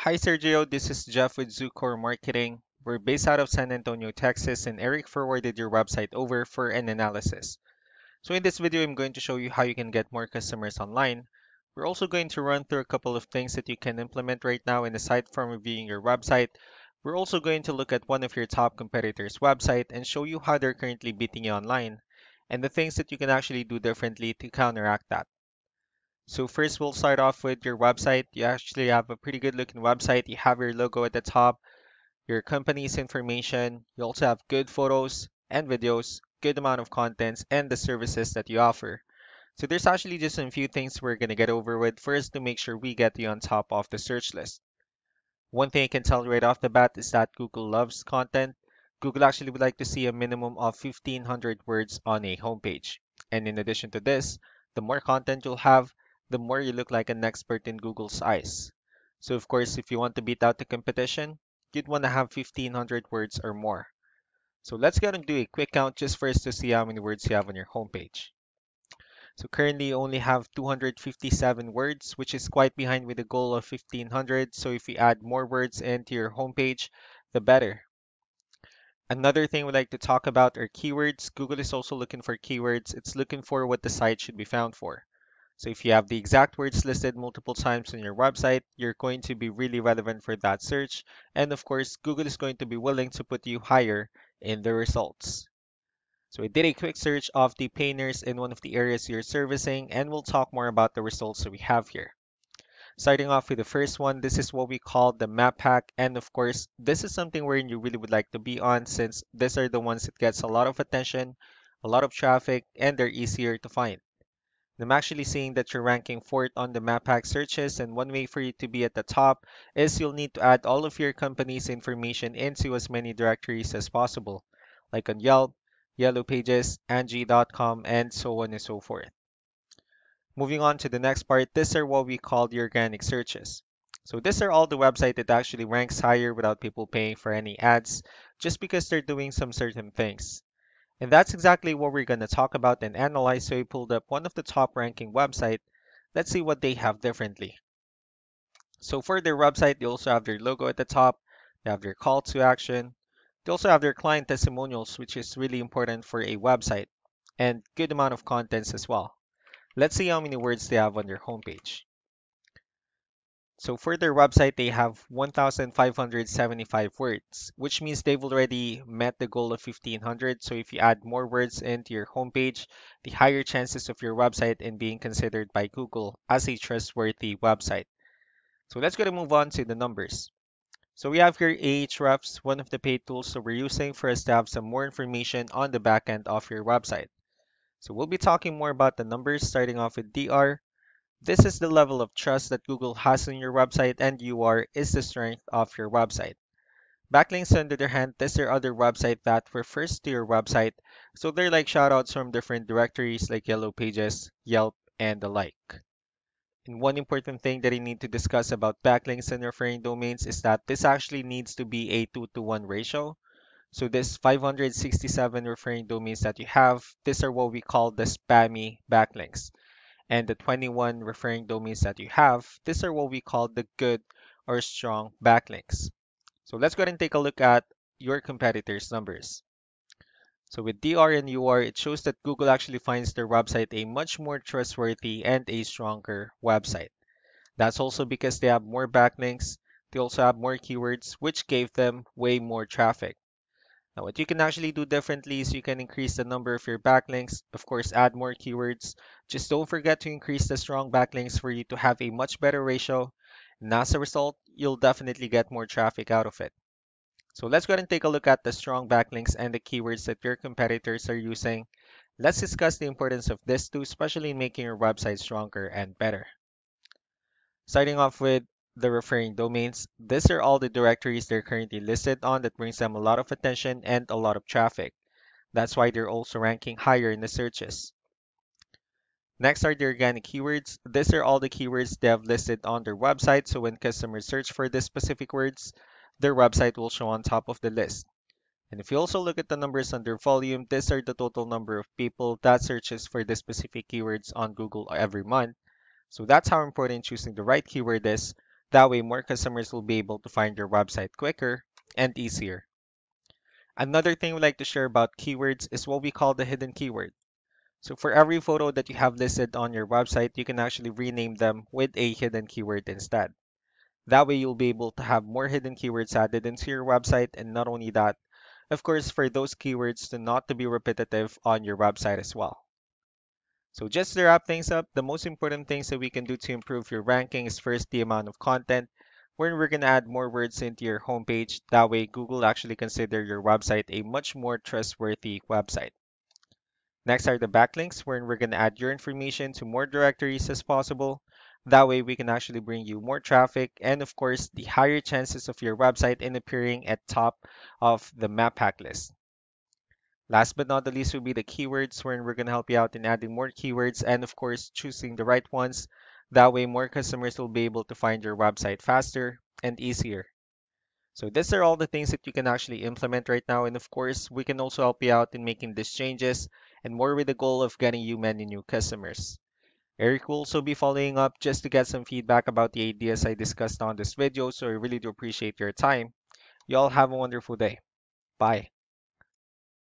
Hi Sergio, this is Jeff with Zucor Marketing. We're based out of San Antonio, Texas, and Eric forwarded your website over for an analysis. So in this video, I'm going to show you how you can get more customers online. We're also going to run through a couple of things that you can implement right now, and aside from reviewing your website, we're also going to look at one of your top competitors' website and show you how they're currently beating you online and the things that you can actually do differently to counteract that. So first we'll start off with your website. You actually have a pretty good looking website. You have your logo at the top, your company's information. You also have good photos and videos, good amount of contents, and the services that you offer. So there's actually just a few things we're going to get over with first to make sure we get you on top of the search list. One thing I can tell right off the bat is that Google loves content. Google actually would like to see a minimum of 1,500 words on a homepage. And in addition to this, the more content you'll have, the more you look like an expert in Google's eyes. So of course, if you want to beat out the competition, you'd want to have 1,500 words or more. So let's go and do a quick count just first to see how many words you have on your homepage. So currently you only have 257 words, which is quite behind with the goal of 1,500. So if you add more words into your homepage, the better. Another thing we like to talk about are keywords. Google is also looking for keywords. It's looking for what the site should be found for. So if you have the exact words listed multiple times on your website, you're going to be really relevant for that search. And of course, Google is going to be willing to put you higher in the results. So I did a quick search of the painters in one of the areas you're servicing, and we'll talk more about the results that we have here. Starting off with the first one, this is what we call the map pack. And of course, this is something where you really would like to be on since these are the ones that gets a lot of attention, a lot of traffic, and they're easier to find. I'm actually seeing that you're ranking fourth on the map pack searches, and one way for you to be at the top is you'll need to add all of your company's information into as many directories as possible, like on Yelp, Yellow Pages, Angie.com, and so on and so forth. Moving on to the next part, these are what we call the organic searches. So these are all the website that actually ranks higher without people paying for any ads, just because they're doing some certain things. And that's exactly what we're going to talk about and analyze. So we pulled up one of the top ranking website. Let's see what they have differently. So for their website, they also have their logo at the top. They have their call to action. They also have their client testimonials, which is really important for a website, and good amount of contents as well. Let's see how many words they have on their homepage. So for their website, they have 1,575 words, which means they've already met the goal of 1,500. So if you add more words into your homepage, the higher chances of your website in being considered by Google as a trustworthy website. So let's go to move on to the numbers. So we have here Ahrefs, one of the paid tools that we're using for us to have some more information on the back end of your website. So we'll be talking more about the numbers starting off with DR. This is the level of trust that Google has on your website, and UR is the strength of your website. Backlinks, on the other hand, these are other websites that refers to your website, so they're like shoutouts from different directories like Yellow Pages, Yelp, and the like. And one important thing that I need to discuss about backlinks and referring domains is that this actually needs to be a 2-to-1 ratio. So this 567 referring domains that you have, these are what we call the spammy backlinks. And the 21 referring domains that you have, these are what we call the good or strong backlinks. So let's go ahead and take a look at your competitors' numbers. So with DR and UR, it shows that Google actually finds their website a much more trustworthy and a stronger website. That's also because they have more backlinks. They also have more keywords, which gave them way more traffic. Now, what you can actually do differently is you can increase the number of your backlinks, of course, add more keywords. Just don't forget to increase the strong backlinks for you to have a much better ratio. And as a result, you'll definitely get more traffic out of it. So let's go ahead and take a look at the strong backlinks and the keywords that your competitors are using. Let's discuss the importance of this too, especially in making your website stronger and better. Starting off with the referring domains, these are all the directories they're currently listed on that brings them a lot of attention and a lot of traffic. That's why they're also ranking higher in the searches. Next are the organic keywords. These are all the keywords they have listed on their website, so when customers search for these specific words, their website will show on top of the list. And if you also look at the numbers under volume, these are the total number of people that searches for the specific keywords on Google every month. So that's how important choosing the right keyword is That way, more customers will be able to find your website quicker and easier. Another thing we like to share about keywords is what we call the hidden keyword. So for every photo that you have listed on your website, you can actually rename them with a hidden keyword instead. That way you'll be able to have more hidden keywords added into your website, and not only that, of course, for those keywords to not to be repetitive on your website as well. So just to wrap things up, the most important things that we can do to improve your ranking is first the amount of content, where we're going to add more words into your homepage. That way Google actually consider your website a much more trustworthy website. Next are the backlinks, where we're going to add your information to more directories as possible. That way we can actually bring you more traffic and of course the higher chances of your website in appearing at top of the map pack list. Last but not the least will be the keywords, where we're going to help you out in adding more keywords and of course choosing the right ones. That way more customers will be able to find your website faster and easier. So these are all the things that you can actually implement right now. And of course, we can also help you out in making these changes and more with the goal of getting you many new customers. Eric will also be following up just to get some feedback about the ideas I discussed on this video. So I really do appreciate your time. You all have a wonderful day. Bye.